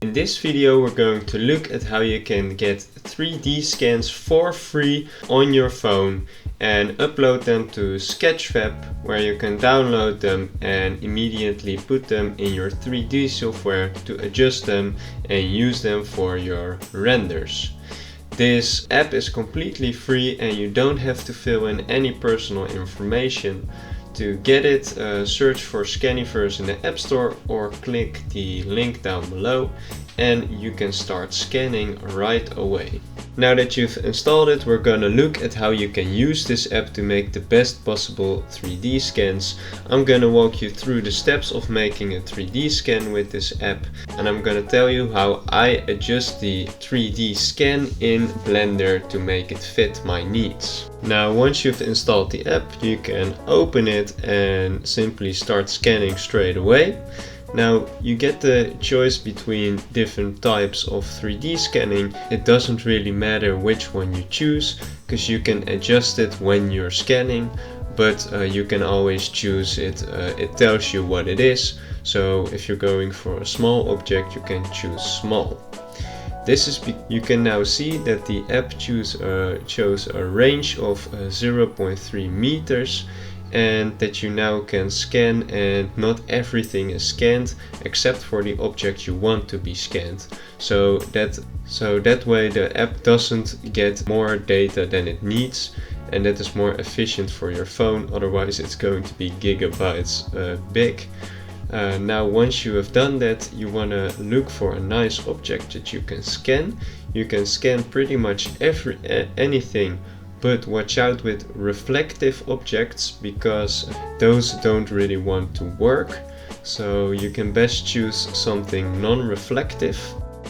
In this video we're going to look at how you can get 3D scans for free on your phone and upload them to sketchfab, where you can download them and immediately put them in your 3D software to adjust them and use them for your renders. This app is completely free and you don't have to fill in any personal information. To get it, search for Scaniverse in the App Store or click the link down below and you can start scanning right away. Now that you've installed it, we're gonna look at how you can use this app to make the best possible 3D scans. I'm gonna walk you through the steps of making a 3D scan with this app, and I'm gonna tell you how I adjust the 3D scan in Blender to make it fit my needs. Now once you've installed the app, you can open it and simply start scanning straight away. Now you get the choice between different types of 3D scanning. It doesn't really matter which one you choose, because you can adjust it when you're scanning, but you can always choose it. It tells you what it is, so if you're going for a small object you can choose small. You can now see that the app chose a range of 0.3 meters, and that you now can scan, and not everything is scanned except for the object you want to be scanned. So that way the app doesn't get more data than it needs, and that is more efficient for your phone. Otherwise it's going to be gigabytes big. Now once you have done that, you want to look for a nice object that you can scan. You can scan pretty much anything, but watch out with reflective objects, because those don't really want to work. So you can best choose something non-reflective.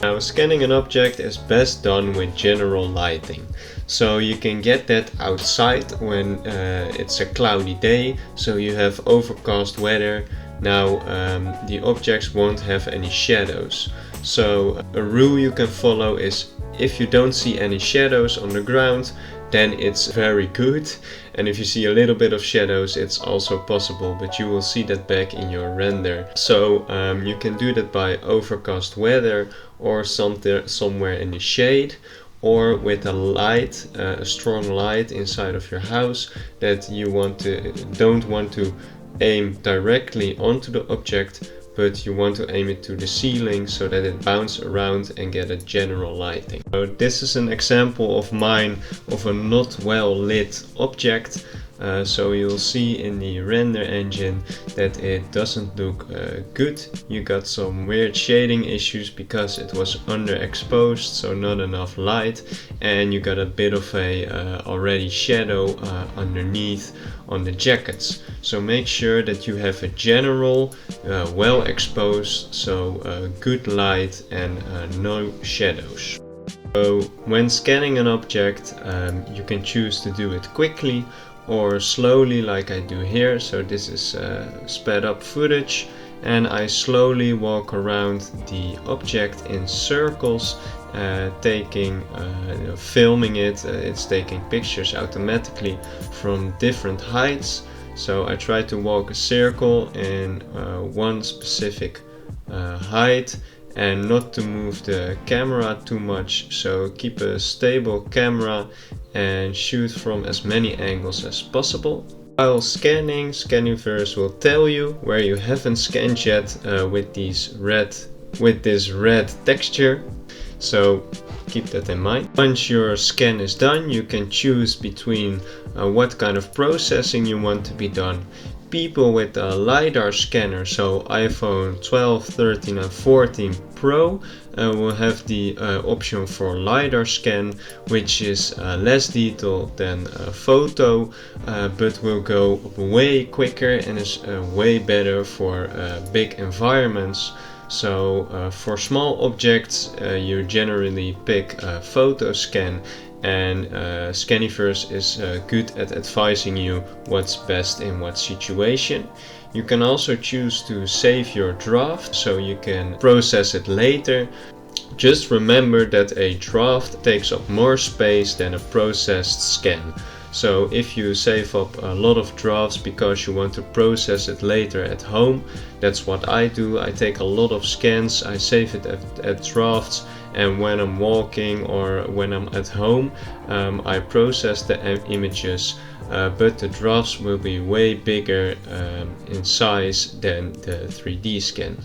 Now scanning an object is best done with general lighting. So you can get that outside when it's a cloudy day, so you have overcast weather. Now the objects won't have any shadows. So a rule you can follow is, if you don't see any shadows on the ground, then it's very good, and if you see a little bit of shadows, it's also possible, but you will see that back in your render. So you can do that by overcast weather, or somewhere in the shade, or with a light, a strong light inside of your house that you don't want to aim directly onto the object, but you want to aim it to the ceiling so that it bounces around and get a general lighting. So this is an example of mine of a not well lit object. So you'll see in the render engine that it doesn't look good. You got some weird shading issues because it was underexposed, so not enough light, and you got a bit of a already shadow underneath on the jackets. So make sure that you have a general, well exposed, so good light and no shadows. So when scanning an object, you can choose to do it quickly or slowly, like I do here. So this is sped up footage, and I slowly walk around the object in circles, filming it. It's taking pictures automatically from different heights. So I try to walk a circle in one specific height, and not to move the camera too much. So keep a stable camera and shoot from as many angles as possible. While scanning, Scaniverse will tell you where you haven't scanned yet with this red texture. So keep that in mind. Once your scan is done, you can choose between what kind of processing you want to be done. People with a LiDAR scanner, so iPhone 12, 13 and 14 Pro, will have the option for LiDAR scan, which is less detailed than a photo, but will go way quicker and is way better for big environments. So for small objects you generally pick a photo scan, and Scaniverse is good at advising you what's best in what situation. You can also choose to save your draft so you can process it later. Just remember that a draft takes up more space than a processed scan. So if you save up a lot of drafts because you want to process it later at home, that's what I do. I take a lot of scans, I save it at drafts, and when I'm walking or when I'm at home, I process the images, but the drafts will be way bigger in size than the 3D scan.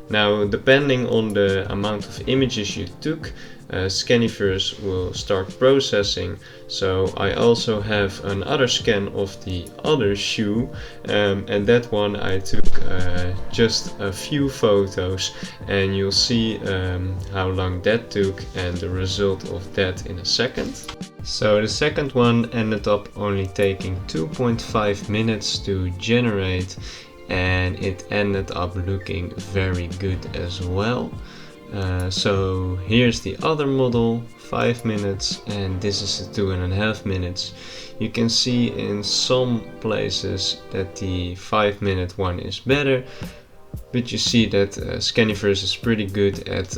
Now, depending on the amount of images you took, Scaniverse will start processing. So I also have another scan of the other shoe, and that one I took just a few photos, and you'll see how long that took and the result of that in a second. So the second one ended up only taking 2.5 minutes to generate, and it ended up looking very good as well. So here's the other model, 5 minutes, and this is 2.5 minutes. You can see in some places that the 5-minute one is better, but you see that Scaniverse is pretty good at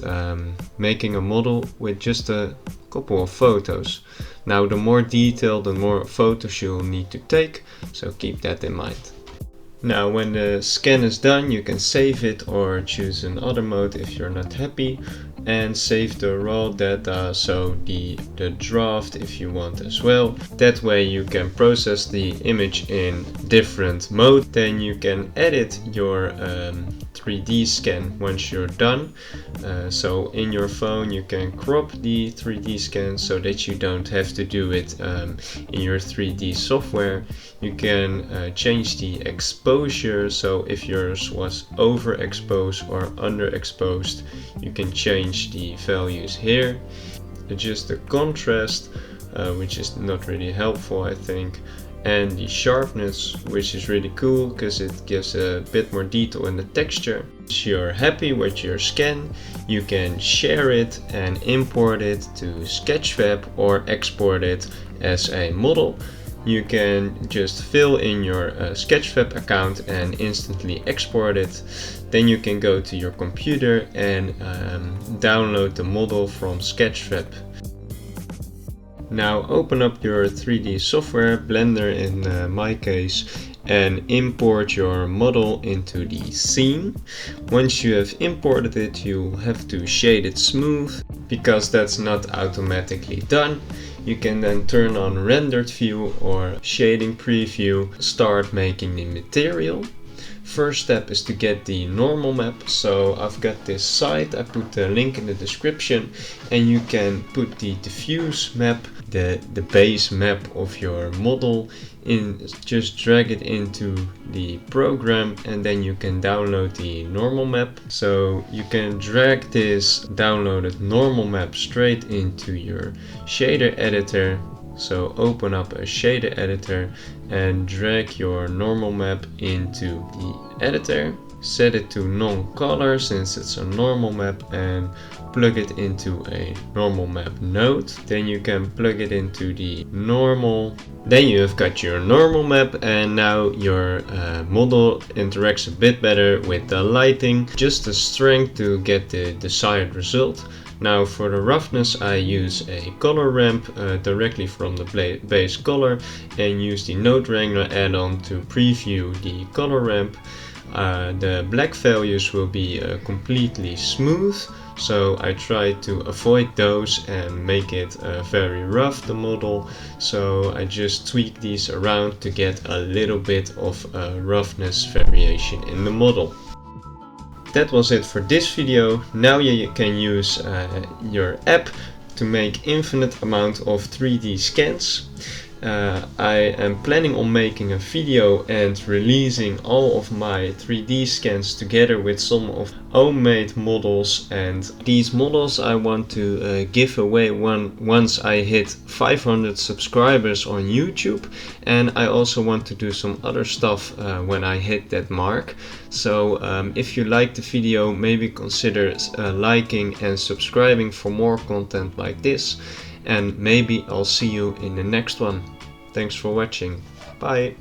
making a model with just a couple of photos. Now, the more detailed, the more photos you'll need to take, so keep that in mind. Now, when the scan is done, you can save it or choose another mode if you're not happy, and save the raw data, so the draft if you want as well. That way you can process the image in different mode. Then you can edit your 3D scan once you're done. So in your phone you can crop the 3D scan so that you don't have to do it in your 3D software. You can change the exposure, so if yours was overexposed or underexposed, you can change the values here. Adjust the contrast, which is not really helpful, I think, and the sharpness, which is really cool because it gives a bit more detail in the texture. If you're happy with your scan, you can share it and import it to sketchfab or export it as a model. You can just fill in your sketchfab account and instantly export it. Then you can go to your computer and download the model from sketchfab. Now open up your 3D software, Blender in my case, and import your model into the scene. Once you have imported it, you have to shade it smooth because that's not automatically done. You can then turn on rendered view or shading preview, start making the material. First step is to get the normal map. So I've got this site, I put the link in the description, and you can put the diffuse map, the base map of your model in, just drag it into the program, and then you can download the normal map. So you can drag this downloaded normal map straight into your shader editor. So open up a shader editor and drag your normal map into the editor. Set it to non-color since it's a normal map, and plug it into a normal map node. Then you can plug it into the normal. Then you have got your normal map, and now your model interacts a bit better with the lighting. Just the strength to get the desired result. Now for the roughness I use a color ramp directly from the base color, and use the Node Wrangler add-on to preview the color ramp. The black values will be completely smooth, so I try to avoid those and make it very rough, the model. So I just tweak these around to get a little bit of roughness variation in the model. That was it for this video. Now you can use your app to make infinite amount of 3D scans. I am planning on making a video and releasing all of my 3D scans together with some of homemade models, and these models I want to give away once I hit 500 subscribers on YouTube, and I also want to do some other stuff when I hit that mark. So if you like the video, maybe consider liking and subscribing for more content like this, and maybe I'll see you in the next one. Thanks for watching. Bye.